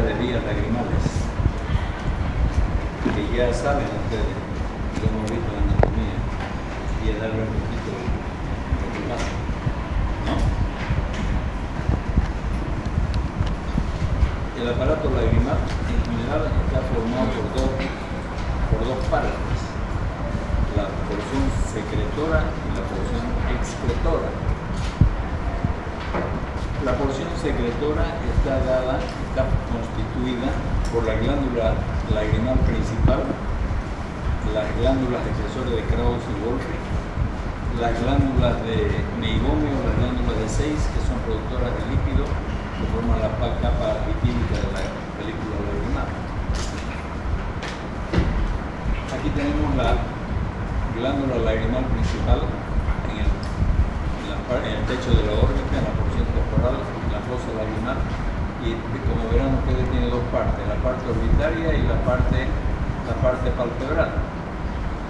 secretora de vías lagrimales, que ya saben ustedes, lo hemos visto en anatomía, y es darle un poquito de lo que pasa, ¿no? El aparato lagrimal en general está formado por dos partes, la porción secretora y la porción excretora. La porción secretora está constituida por la glándula lagrimal principal, las glándulas excresoras de Krauss y Wolfe, las glándulas de meibomio, las glándulas de Seyss, que son productoras de lípido, que forman la capa lipídica de la película lagrimal. Aquí tenemos la glándula lagrimal principal en el techo de la órbita, en la porción temporal, en la fosa lagrimal, y como verán ustedes tiene dos partes, la parte orbitaria y la parte palpebral,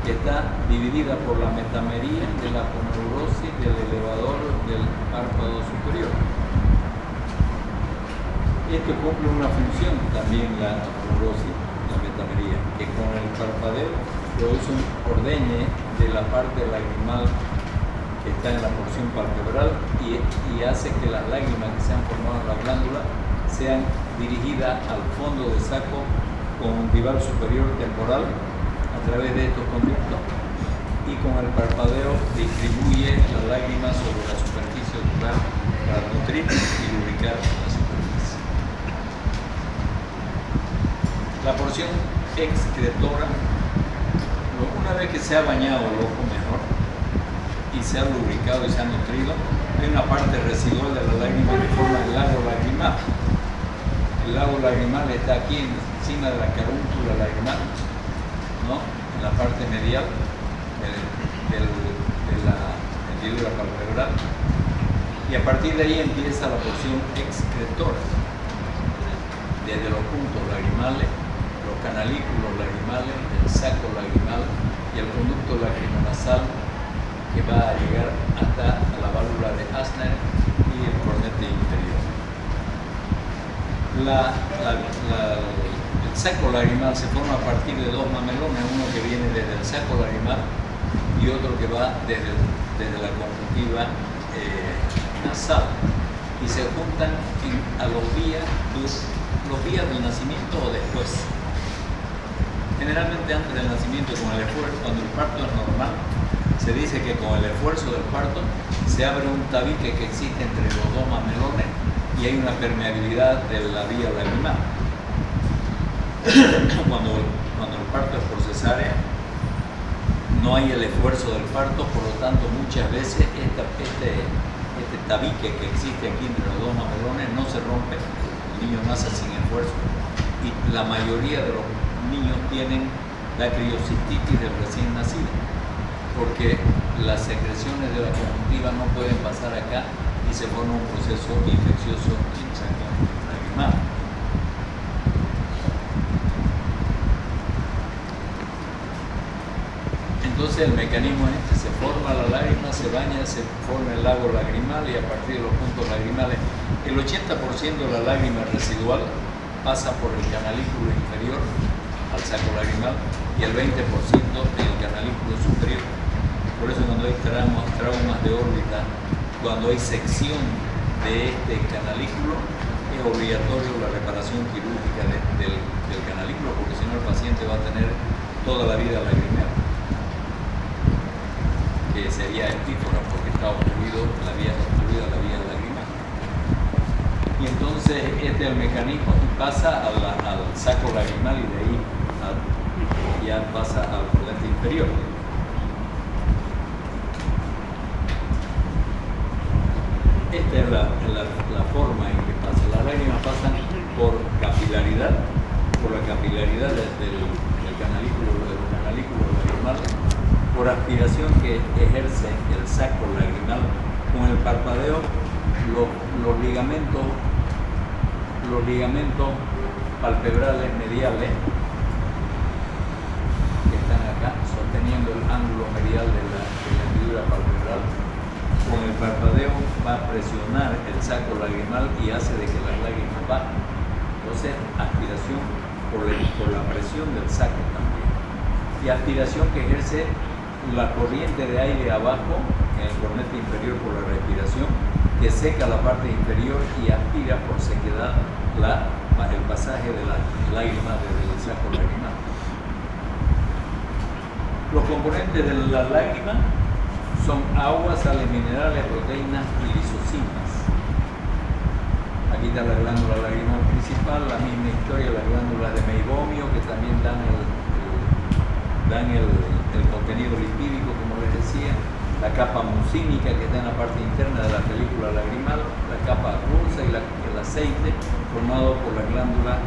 que está dividida por la metamería de la aponeurosis del elevador del párpado superior. Esto cumple una función también, la aponeurosis, la metamería, que con el parpadeo produce un ordeñe de la parte lagrimal que está en la porción palpebral y hace que las lágrimas que se han formado en la glándula sean dirigidas al fondo del saco conjuntival superior temporal a través de estos conductos, y con el parpadeo distribuye las lágrimas sobre la superficie ocular para nutrir y lubricar la superficie. La porción excretora, una vez que se ha bañado el ojo mejor y se ha lubricado y se ha nutrido, hay una parte residual de la lágrima que forma el lago lagrimal. El lago lagrimal está aquí encima de la carúncula lagrimal, ¿no? En la parte medial de la hendidura palpebral, y a partir de ahí empieza la porción excretora, desde los puntos lagrimales, los canalículos lagrimales, el saco lagrimal y el conducto lagrimonasal, que va a llegar hasta la válvula de Asner y el cornete inferior. El saco lagrimal se forma a partir de dos mamelones, uno que viene desde el saco lagrimal y otro que va desde la conjuntiva nasal, y se juntan a los días del nacimiento o después. Generalmente antes del nacimiento, con el esfuerzo, cuando el parto es normal, se dice que con el esfuerzo del parto se abre un tabique que existe entre los dos mamelones y hay una permeabilidad de la vía lagrimal. Cuando el parto es por cesárea, no hay el esfuerzo del parto, por lo tanto muchas veces este tabique que existe aquí entre los dos mamelones no se rompe, el niño nace sin esfuerzo, y la mayoría de los niños tienen la criocistitis del recién nacido, porque las secreciones de la conjuntiva no pueden pasar acá y se forma un proceso infeccioso lagrimal. Entonces el mecanismo es este: se forma la lágrima, se baña, se forma el lago lagrimal, y a partir de los puntos lagrimales el 80% de la lágrima residual pasa por el canalículo inferior al saco lagrimal y el 20% del canalículo superior. Por eso cuando hay traumas de órbita, cuando hay sección de este canalículo, es obligatorio la reparación quirúrgica del canalículo, porque si no el paciente va a tener toda la vida lagrimal, que sería epífora, porque está obstruida la vía lagrimal. Y entonces este es el mecanismo, y pasa al saco lagrimal, y de ahí ya pasa al cornete inferior. Esta es la forma en que pasa. Las lágrimas pasan por capilaridad, por la capilaridad del canalículo lagrimal, por aspiración que ejerce el saco lagrimal. Con el parpadeo, los ligamentos palpebrales mediales que están acá sosteniendo el ángulo medial de la hendidura palpebral, con el parpadeo va a presionar el saco lagrimal y hace de que las lágrimas bajen. Entonces, por la presión del saco también. Y aspiración que ejerce la corriente de aire abajo en el cornete inferior por la respiración, que seca la parte inferior y aspira por sequedad el pasaje de la lágrima desde el saco lagrimal. Los componentes de la lágrima son agua, sales minerales, proteínas y lisocimas. Aquí está la glándula lagrimal principal, la misma historia, las glándulas de meibomio que también dan el contenido lipídico, como les decía, la capa mucínica que está en la parte interna de la película lagrimal, la capa acuosa y el aceite formado por la glándula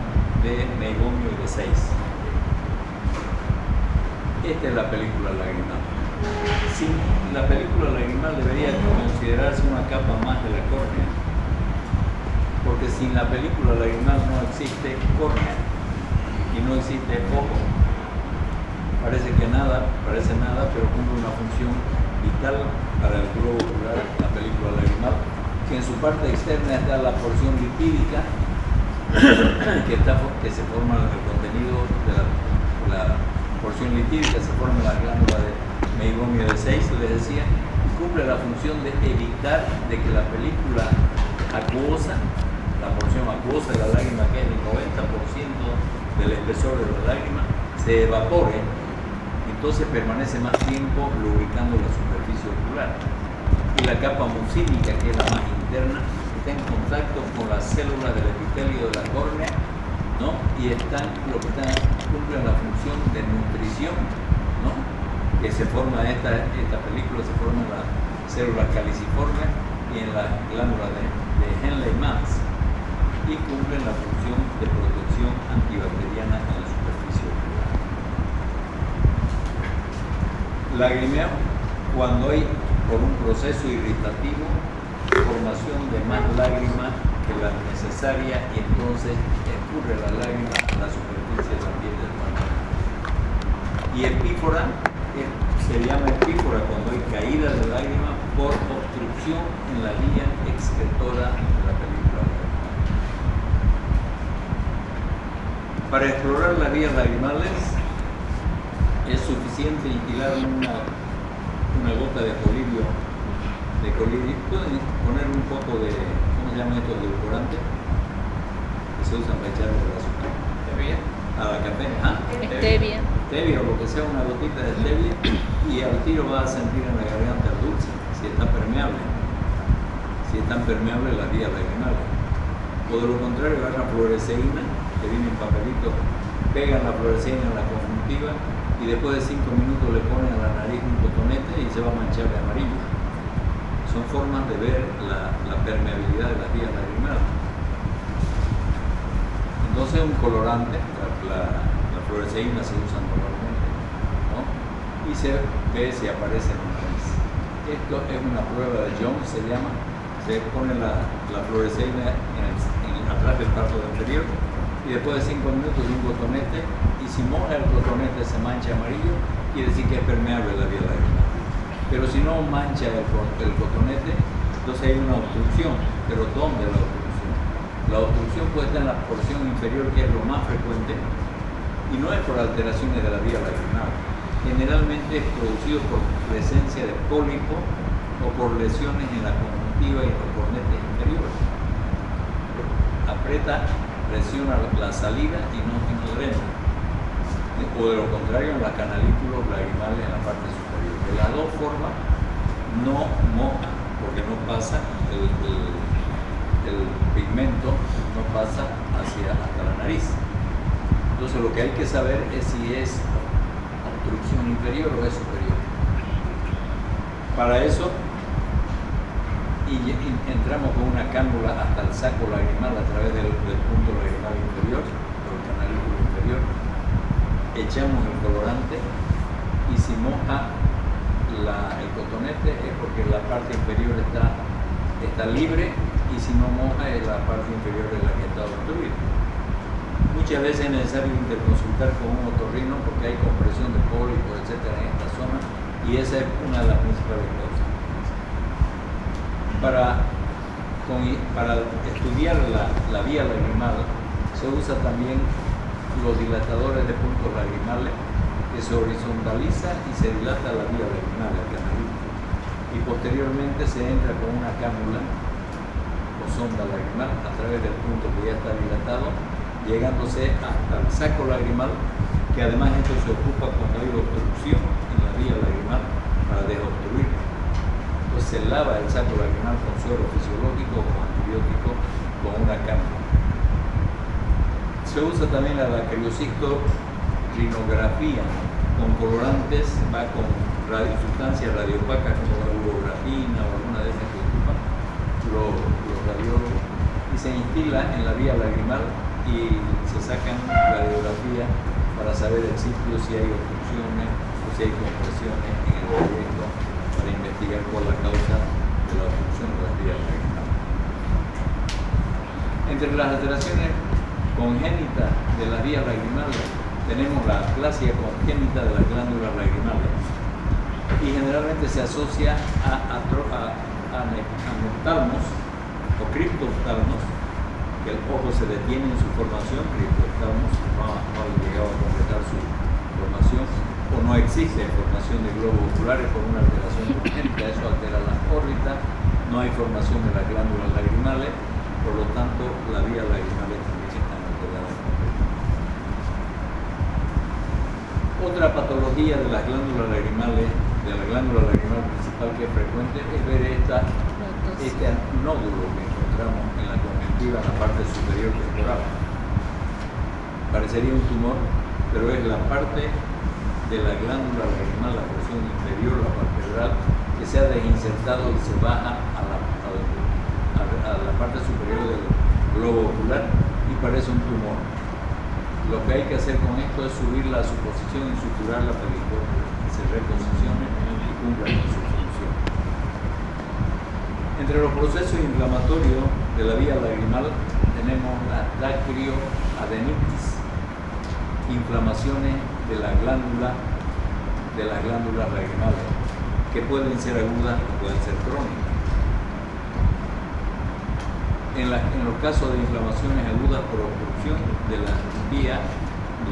de meibomio y de Seyss. Esta es la película lagrimal. La película lagrimal debería considerarse una capa más de la córnea, porque sin la película lagrimal no existe córnea y no existe ojo. Parece nada, pero cumple una función vital para el globo ocular, la película lagrimal, que en su parte externa está la porción lipídica que se forma el contenido de la porción lipídica, se forma la glándula de meibomio de Seyss, les decía, y cumple la función de evitar de que la película acuosa, la porción acuosa de la lágrima, que es el 90% del espesor de la lágrima, se evapore. Entonces permanece más tiempo lubricando la superficie ocular. Y la capa mucínica, que es la más interna, está en contacto con las células del epitelio de la córnea, ¿no? Y cumplen la función de nutrición, ¿no? Que se forma esta película, se forma en las células caliciformes y en las glándulas de Henle-Mans, y cumplen la función de protección antibacteriana en la superficie ocular. Lagrimeo cuando hay, por un proceso irritativo, formación de más lágrima que la necesaria, y entonces escurre la lágrima a la superficie de la piel del párpado. Y epífora, se llama epífora cuando hay caída de lágrima por obstrucción en la vía excretora de la película lagrimal. Para explorar las vías lagrimales es suficiente instilar una gota de colirio. Pueden poner un poco de, ¿cómo se llama esto? De edulcorante que se usan para echarle el azúcar. ¿Stevia? A la café. Stevia. Stevia o lo que sea, una gotita de stevia, y al tiro vas a sentir en la garganta el dulce, si está permeable. Si están permeables las vías lagrimales. O de lo contrario, agarran fluoresceína, que viene en papelito, pegan la fluoresceína en la conjuntiva y después de 5 minutos le ponen a la nariz un cotonete y se va a manchar de amarillo. Son formas de ver la permeabilidad de las vías lagrimales. Entonces un colorante, la fluoresceína se usa normalmente, ¿no? Y se ve si aparece en la nariz. Esto es una prueba de Jones, se llama. Se pone la fluoresceína atrás del párpado anterior y después de 5 minutos de un cotonete, y si moja el cotonete se mancha amarillo, quiere decir que es permeable la vía lagrimal. Pero si no mancha el cotonete, entonces hay una obstrucción. ¿Pero dónde la obstrucción? La obstrucción puede estar en la porción inferior, que es lo más frecuente, y no es por alteraciones de la vía lagrimal. Generalmente es producido por presencia de pólipo o por lesiones en la conjuntiva y en los cornetes inferiores. Aprieta, presiona la salida y no drena. O de lo contrario, en los canalículos lagrimales en la parte superior. De las dos formas, no moja, porque no pasa el pigmento, no pasa hasta la nariz. Entonces lo que hay que saber es si es obstrucción inferior o es superior. Para eso, entramos con una cánula hasta el saco lagrimal a través del punto lagrimal inferior, o el canalículo inferior. Echamos el colorante y si moja el cotonete es porque la parte inferior está libre, y si no moja es la parte inferior de la que está obstruida. Muchas veces es necesario interconsultar con un otorrino porque hay compresión de pólipos, etcétera, en esta zona, y esa es una de las principales causas. Para estudiar la vía lagrimal se usa también los dilatadores de puntos lagrimales, que se horizontaliza y se dilata la vía lagrimal, el canalito, y posteriormente se entra con una cánula o sonda lagrimal a través del punto que ya está dilatado, llegándose hasta el saco lagrimal, que además esto se ocupa cuando hay obstrucción en la vía lagrimal para desobstruir. Entonces se lava el saco lagrimal con suero fisiológico o con antibiótico con una cánula. Se usa también la lacriocictorinografía con colorantes, va con sustancias radiopacas como la urografina o alguna de esas que ocupan los radiólogos, y se instila en la vía lagrimal y se sacan radiografías para saber el sitio, si hay obstrucciones o si hay compresiones en el proyecto, para investigar cuál es la causa de la obstrucción de las vías lagrimales. Entre las alteraciones congénitas de las vías lagrimales tenemos la aplasia congénita de las glándulas lagrimales, y generalmente se asocia a neftalmos o criptoftalmos, que el ojo se detiene en su formación, criptoftalmos no ha llegado a completar su formación, o no existe formación de globos oculares por una alteración congénita, eso altera la órbita, no hay formación de las glándulas lagrimales, por lo tanto la vía lagrimales también está alterada. Otra patología de las glándulas lagrimales, de la glándula lagrimal principal que es frecuente, es ver este nódulo que encontramos en la conjuntiva en la parte superior temporal. Parecería un tumor, pero es la parte de la glándula lagrimal, la porción inferior, la palpebral, que se ha desinsertado y se baja a la parte superior del globo ocular y parece un tumor. Lo que hay que hacer con esto es subirla a su posición y suturar la película, que se reposicione y cumpla con su función. Entre los procesos inflamatorios de la vía lagrimal tenemos la dacrioadenitis, inflamaciones de las glándulas lagrimales, que pueden ser agudas o pueden ser crónicas. En los casos de inflamaciones agudas por obstrucción de las vías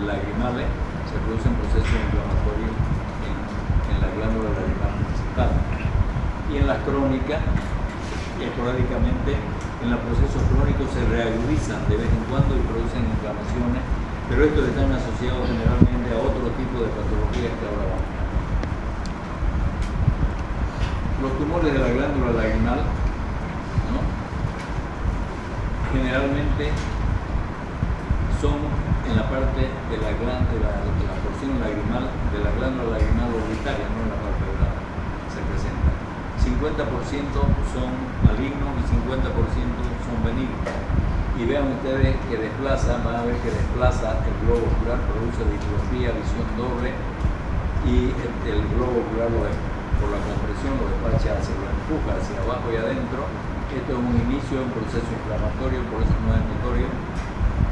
lagrimales, se producen procesos inflamatorios en la glándula lagrimal principal. Y en las crónicas, esporádicamente, en los procesos crónicos se reagudizan de vez en cuando y producen inflamaciones, pero estos están asociados generalmente a otro tipo de patologías que ahora vamos a ver. Los tumores de la glándula lagrimal, generalmente son en la parte de la porción lagrimal de la glándula lagrimal orbitaria, no en la palpebral, se presenta. 50% son malignos y 50% son benignos. Y vean ustedes que van a ver que desplaza el globo ocular, produce diplopía, visión doble, y el globo ocular por la compresión lo despacha, lo empuja hacia abajo y adentro. Esto es un inicio de un proceso inflamatorio, por eso no es notorio,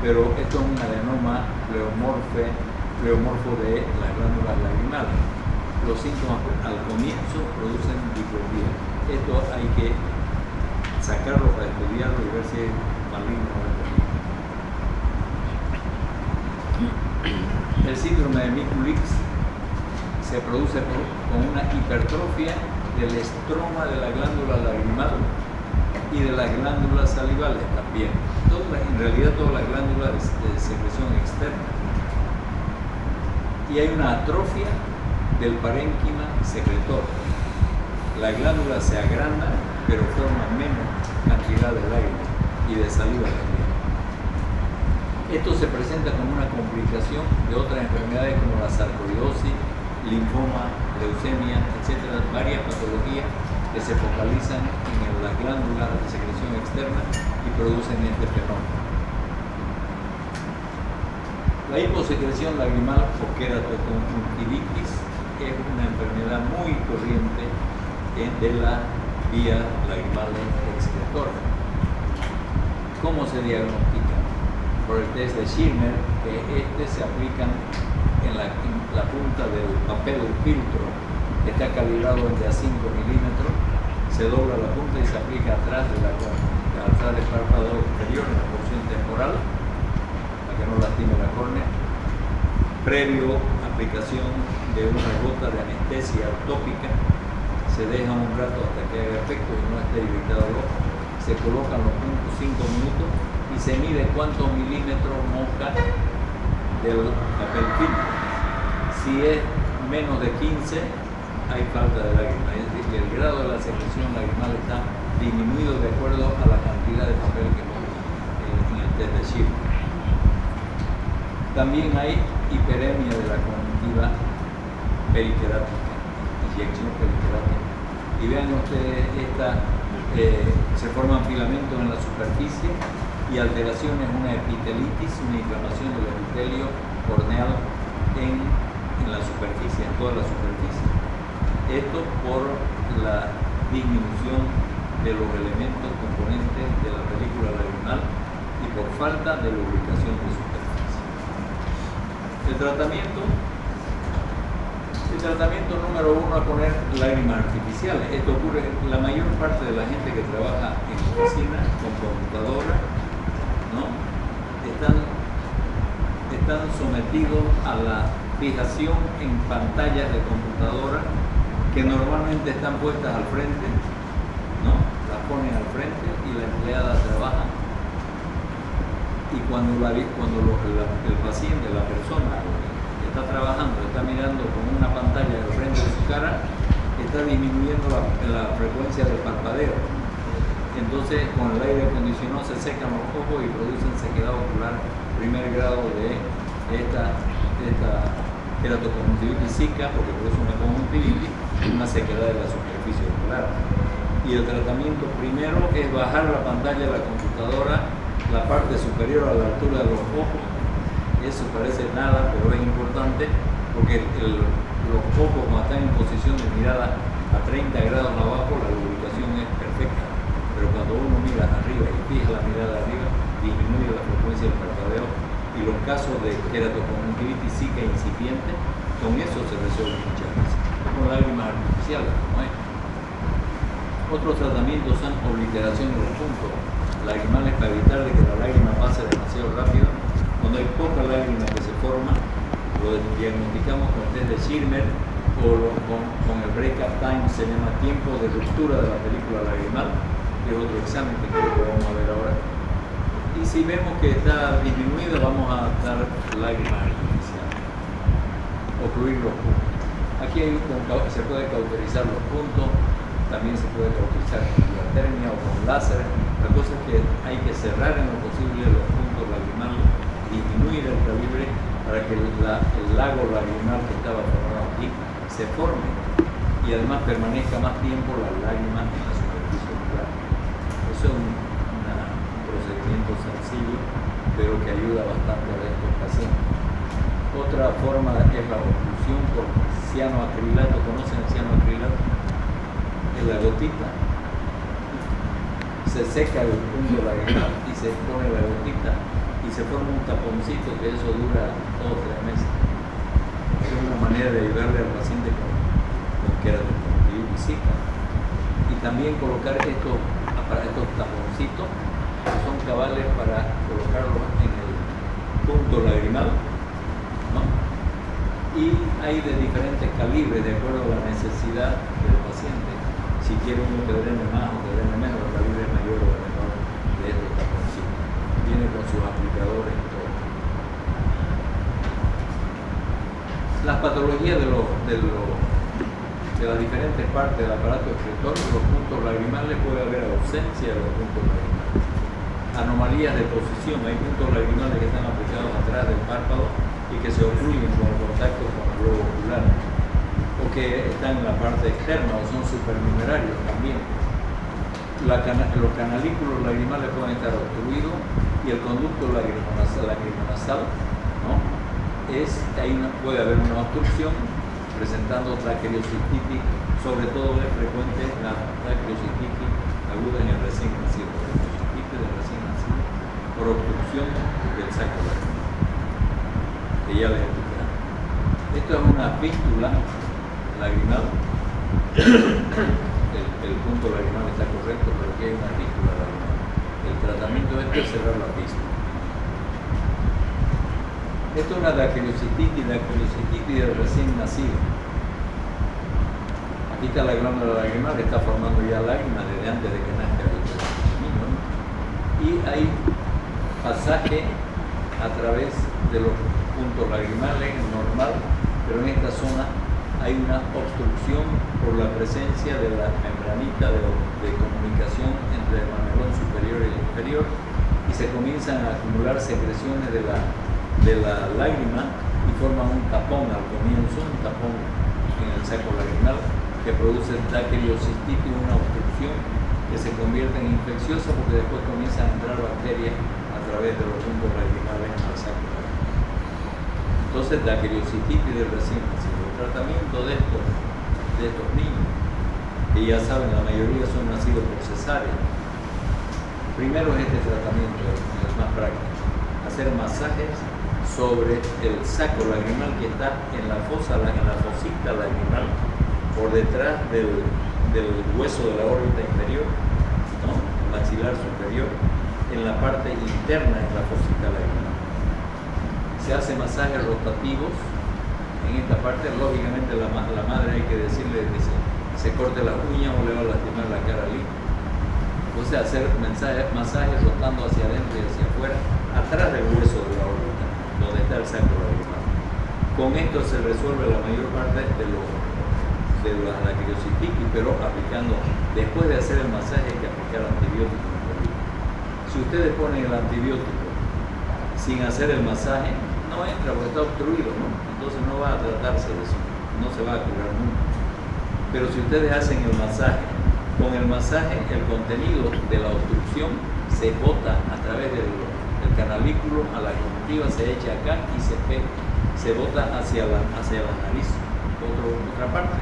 pero esto es un adenoma pleomorfo de las glándulas lagrimales. Los síntomas al comienzo producen diplopía. Esto hay que sacarlo para estudiarlo y ver si es maligno o no. El síndrome de Mikulicz se produce con una hipertrofia del estroma de la glándula lagrimal y de las glándulas salivales también. En realidad todas las glándulas de secreción externa. Y hay una atrofia del parénquima secretor. La glándula se agranda, pero forma menos cantidad de lágrimas y de saliva también. Esto se presenta como una complicación de otras enfermedades como la sarcoidosis, linfoma, leucemia, etc. Varias patologías que se focalizan en las glándulas de secreción externa y producen este fenómeno. La hiposecreción lagrimal o queratoconjuntivitis es una enfermedad muy corriente de la vía lagrimal excretora. ¿Cómo se diagnostica? Por el test de Schirmer, que se aplican en la punta del papel filtro, que está calibrado entre a 5 milímetros, se dobla la punta y se aplica atrás del párpado inferior en la porción temporal, para que no lastime la córnea, previo aplicación de una gota de anestesia tópica, se deja un rato hasta que haga efecto y no esté irritado el ojo. Se colocan los puntos 5 minutos y se mide cuántos milímetros moja del papel film. Si es menos de 15, hay falta de lágrima. Es decir, el grado de la secreción lagrimal está disminuido de acuerdo a la cantidad de papel que moja en el test de Schirmer. También hay hiperemia de la conjuntiva perikerática, inyección perikerática. Y vean ustedes, se forman filamentos en la superficie y alteraciones, una epitelitis, una inflamación del epitelio corneal en la superficie, en toda la superficie. Esto por la disminución de los elementos componentes de la película lagrimal y por falta de lubricación de superficie. El tratamiento número 1 es poner lágrimas artificiales. Esto ocurre, la mayor parte de la gente que trabaja en oficina con computadora, ¿no? están sometidos a la fijación en pantallas de computadora que normalmente están puestas al frente, ¿no? Las ponen al frente y la empleada trabaja. Y cuando el paciente, la persona que está trabajando, está mirando con una pantalla al frente de su cara, está disminuyendo la frecuencia del parpadeo. Entonces, con el aire acondicionado se secan los ojos y producen sequedad ocular primer grado de esta keratoconjuntivitis zika, porque produce una conjuntivitis, una sequedad de la superficie ocular. Y el tratamiento primero es bajar la pantalla de la computadora la parte superior a la altura de los ojos. Eso parece nada, pero es importante porque los ojos, cuando están en posición de mirada a 30 grados abajo, la lubricación es perfecta. Pero cuando uno mira arriba y fija la mirada arriba, disminuye la frecuencia del parpadeo. Y los casos de keratoconjuntivitis zika incipiente, con eso se resuelve muchas veces, con lágrimas artificiales, como es. Otros tratamientos son obliteración de los puntos lagrimales para evitar de que la lágrima pase demasiado rápido. Cuando hay poca lágrima que se forma, lo diagnosticamos con test de Schirmer o con el break-up time, se llama tiempo de ruptura de la película lagrimal, que es otro examen que creo que vamos a ver ahora. Y si vemos que está disminuido, vamos a dar lágrimas artificiales. Ocluir los puntos. Aquí se puede cauterizar los puntos, también se puede cauterizar con hipertermia o con láser. La cosa es que hay que cerrar en lo posible los puntos lagrimales, disminuir el calibre para que el lago lagrimal que estaba formado aquí se forme y además permanezca más tiempo la lágrima en la superficie ocular. Eso es un procedimiento sencillo, pero que ayuda bastante a estos pacientes. Otra forma es la oclusión por cianoacrilato. ¿Conocen el cianoacrilato? Es la gotita. Se seca el punto lagrimal y se pone la gotita y se forma un taponcito que eso dura 2 o 3 meses. Es una manera de ayudarle al paciente con keratoconjuntivitis zika. Y también colocar estos taponcitos que son cabales para colocarlos en el punto lagrimal, ¿no? Y hay de diferentes calibres de acuerdo a la necesidad del paciente. Si quiere uno que drene más o que drene menos, el calibre mayor o menor de estos taponcitos. Viene con sus aplicadores y todo. Las patologías de las diferentes partes del aparato excretorio, los puntos lagrimales, puede haber ausencia de los puntos lagrimales. Anomalías de posición, hay puntos lagrimales que están aplicados atrás del párpado y que se ocluyen con el contacto con el globo ocular, o que están en la parte externa o son supernumerarios también. Los canalículos lagrimales pueden estar obstruidos y el conducto lagrimonasal, ¿no? Puede haber una obstrucción presentando traqueosistitis, sobre todo es frecuente la traqueosistitis aguda en el recién nacido, por obstrucción del saco lagrimal, que ya les explicaré. Esto es una fístula lagrimal. El punto lagrimal está correcto, pero aquí hay una fístula lagrimal. El tratamiento es cerrar la fístula. Esto es una dactiliocistitis del recién nacido. Aquí está la glándula lagrimal que está formando ya lágrimas desde antes de que nazca el niño, ¿no? Y hay pasaje a través de los puntos lagrimales normal, pero en esta zona hay una obstrucción por la presencia de la membranita de comunicación entre el mamelón superior y el inferior, y se comienzan a acumular secreciones de la lágrima y forman un tapón al comienzo, un tapón en el saco lagrimal que produce dactiliocistitis, una obstrucción que se convierte en infecciosa porque después comienzan a entrar bacterias a través de los puntos lagrimales al saco lagrimal. Entonces, dactiliocistitis del recién nacido. El tratamiento de estos niños, que ya saben, la mayoría son nacidos por cesárea. Primero es este tratamiento, el más práctico: hacer masajes sobre el saco lagrimal que está en la fosita lagrimal, por detrás del hueso de la órbita inferior, ¿no? Maxilar superior, en la parte interna de la fosita lagrimal. Se hace masajes rotativos en esta parte. Lógicamente la madre hay que decirle que se corte las uñas o le va a lastimar la cara limpia. Entonces hacer masajes rotando hacia adentro y hacia afuera, atrás del hueso de la órbita, donde está el saco lagrimal. Con esto se resuelve la mayor parte de la dactiliocistitis, pero aplicando, después de hacer el masaje hay que aplicar antibiótico. Si ustedes ponen el antibiótico sin hacer el masaje, no entra porque está obstruido, ¿no? Entonces no va a tratarse de eso, no se va a curar nunca. Pero si ustedes hacen el masaje, con el masaje el contenido de la obstrucción se bota a través del canalículo a la conjuntiva, se echa acá y se bota hacia la nariz, otra parte.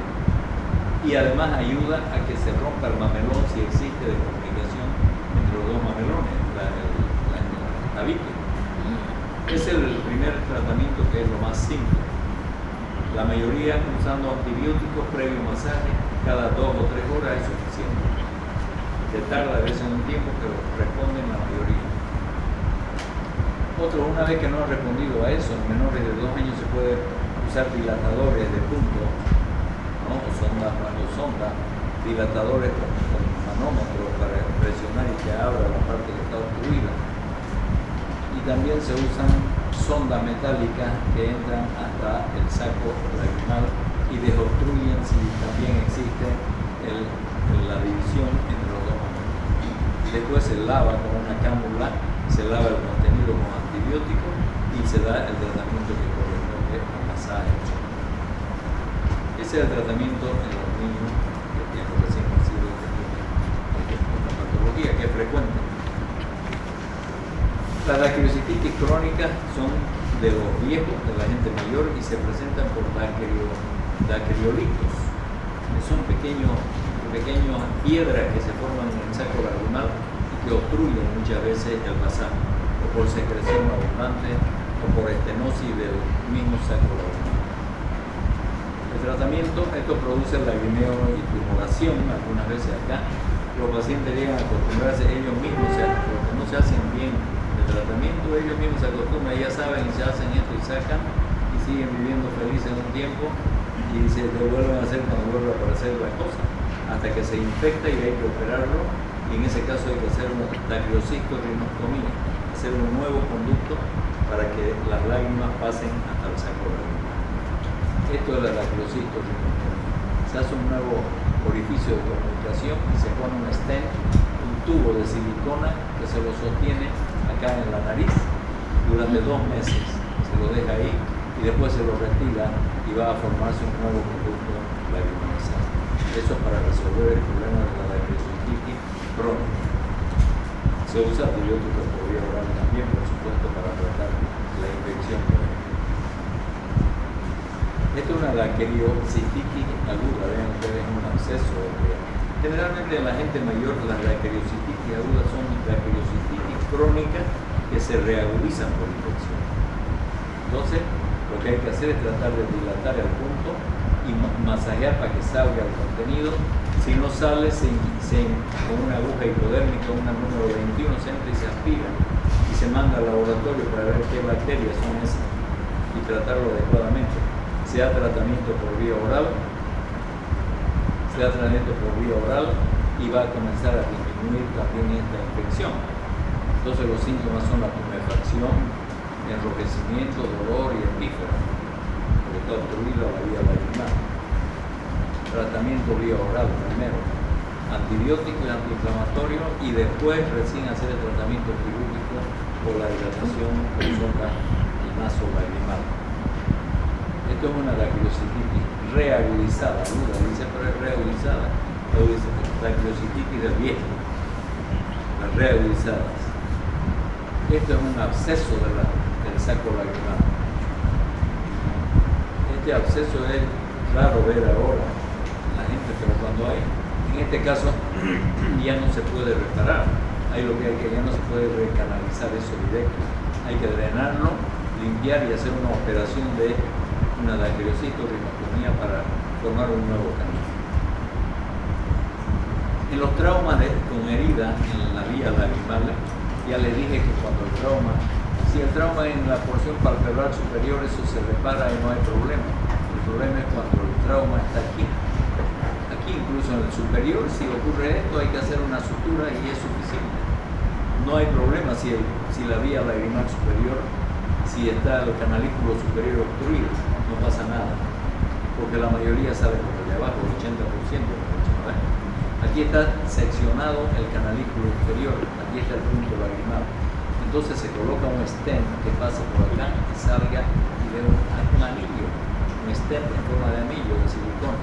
Y además ayuda a que se rompa el mamelón si existe de comunicación entre los dos mamelones, la tabique. Es el primer tratamiento que es lo más simple. La mayoría usando antibióticos previo masaje, cada 2 o 3 horas es suficiente. Se tarda a veces un tiempo, pero responden la mayoría. Una vez que no ha respondido a eso, en menores de 2 años se puede usar dilatadores de punto, ¿no? O sonda, dilatadores con manómetro para presionar y que abra la parte que está obstruida. Y también se usan sondas metálicas que entran hasta el saco lagrimal y desobstruyen si también existe la división entre los dos mamelones. Después se lava con una cánula, se lava el contenido con antibiótico y se da el tratamiento que corresponde al masaje. Ese es el tratamiento en los niños que tienen recién nacidos, que tienen esta patología que es frecuente. Las dactiliocistitis crónicas son de los viejos, de la gente mayor, y se presentan por dactiliolitos, que son pequeñas piedras que se forman en el saco lagrimal y que obstruyen muchas veces el pasaje, o por secreción abundante o por estenosis del mismo saco lagrimal. El tratamiento, esto produce lagrimeo y tumoración algunas veces acá. Los pacientes llegan a acostumbrarse ellos mismos, porque no se hacen bien el tratamiento, ellos mismos se acostumbran, ya saben y se hacen esto y sacan y siguen viviendo felices un tiempo y se devuelven a hacer cuando vuelve a aparecer la cosa, hasta que se infecta y hay que operarlo, y en ese caso hay que hacer una dactiliosclerotomía, hacer un nuevo conducto para que las lágrimas pasen hasta el saco lagrimal. Esto es la dactiliosclerotomía. Se hace un nuevo orificio de comunicación y se pone un stent, un tubo de silicona que se lo sostiene acá en la nariz durante 2 meses. Se lo deja ahí y después se lo retira y va a formarse un nuevo conducto lagrimal. Eso es para resolver el problema de la dactiliocistitis crónica. Se usa antibióticos por vía oral también, por supuesto, para tratar la infección. Esto es una dactiliocistitis aguda, vean ustedes, un absceso. Generalmente en la gente mayor las dactiliocistitis agudas son dactiliocistitis crónicas que se reagudizan por infección. Entonces, lo que hay que hacer es tratar de dilatar el punto y masajear para que salga el contenido. Si no sale, con una aguja hipodérmica, una número 21, se entra y se aspira y se manda al laboratorio para ver qué bacterias son esas. y tratarlo adecuadamente. Sea tratamiento por vía oral, y va a comenzar a disminuir también esta infección. Entonces los síntomas son la tumefacción, enrojecimiento, dolor y epífera, porque está obstruida la vía lagrimal. Tratamiento vía oral primero, antibiótico y antiinflamatorio, y después recién hacer el tratamiento quirúrgico por la dilatación por sonda del naso lagrimal. Esto es una dactilocystitis reagudizada, aguda, dice, pero es reagudizada. Dactilocystitis del viejo, las reagudizadas. Esto es un absceso del saco lagrimal. Este absceso es raro ver ahora en la gente, pero cuando hay, en este caso ya no se puede reparar. Ahí lo que hay que ya no se puede recanalizar eso directo. Hay que drenarlo, limpiar y hacer una operación de una dactilocytorhinostomía para formar un nuevo canal. En los traumas con herida en la vía lagrimal, ya les dije que cuando el trauma, si el trauma en la porción palpebral superior, eso se repara y no hay problema. El problema es cuando el trauma está aquí. Aquí incluso en el superior, si ocurre esto, hay que hacer una sutura y es suficiente. No hay problema si la vía lagrimal superior, si está el canalículo superior obstruido, no pasa nada, porque la mayoría sale por el de abajo, el 80%. Aquí está seccionado el canalículo inferior, aquí está el punto lagrimal. Entonces se coloca un stent que pasa por acá y salga y dé un anillo, un stent en forma de anillo de silicona.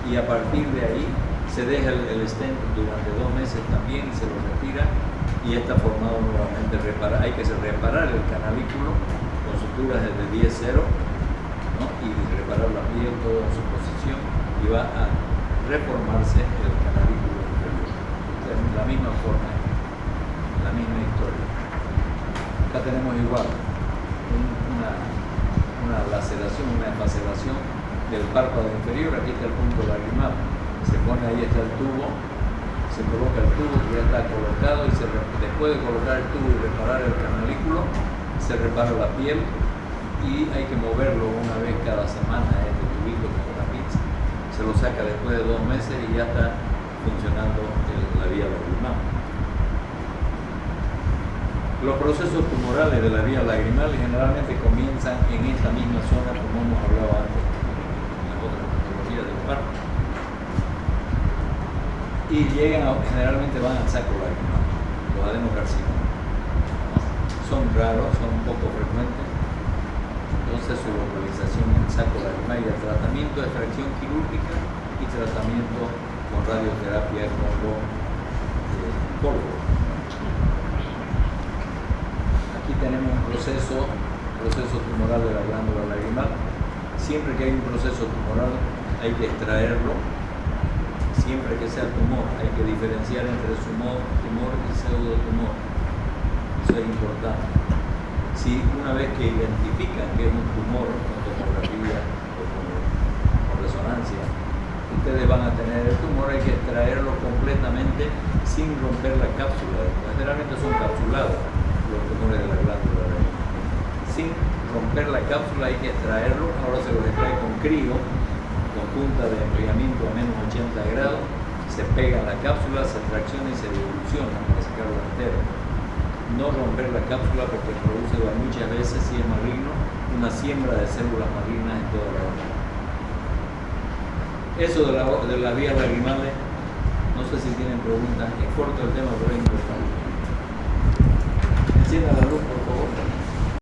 Y a partir de ahí se deja el stent durante 2 meses también y se lo retira y está formado nuevamente. Hay que reparar el canalículo con suturas desde 10-0, ¿no? Y reparar la piel, toda su posición, y va a reformarse el canalículo inferior. De la misma forma, la misma historia. Acá tenemos igual una laceración, una efaceración del párpado inferior. Aquí está el punto lagrimal. Se pone ahí, está el tubo, se coloca el tubo que ya está colocado, y después de colocar el tubo y reparar el canalículo, se repara la piel y hay que moverlo una vez cada semana, este tubito con una pinza. Se lo saca después de 2 meses y ya está funcionando la vía lagrimal. Los procesos tumorales de la vía lagrimal generalmente comienzan en esta misma zona, como hemos hablado antes, en las otras patologías del parto, y generalmente van al saco lagrimal, los adenocarcinomas, ¿no? Son raros, son un poco frecuentes. Entonces su localización en el saco lagrimal y el tratamiento de extracción quirúrgica y tratamiento con radioterapia con polvo. Aquí tenemos un proceso tumoral de la glándula lagrimal. Siempre que hay un proceso tumoral hay que extraerlo. Siempre que sea tumor hay que diferenciar entre tumor y pseudotumor. Eso es importante. Si una vez que identifican que es un tumor con tomografía o con resonancia, ustedes van a tener el tumor, hay que extraerlo completamente sin romper la cápsula. Generalmente son capsulados los tumores de la glándula lagrimal. Sin romper la cápsula hay que extraerlo. Ahora se lo extrae con crío, con punta de enfriamiento a menos 80 grados, se pega a la cápsula, se tracciona y se diluciona para sacarlo entero. No romper la cápsula porque produce muchas veces, si es maligno, una siembra de células malignas en toda la boca. Eso de las vías lagrimales, no sé si tienen preguntas, es corto el tema, pero es importante. Encienda la luz.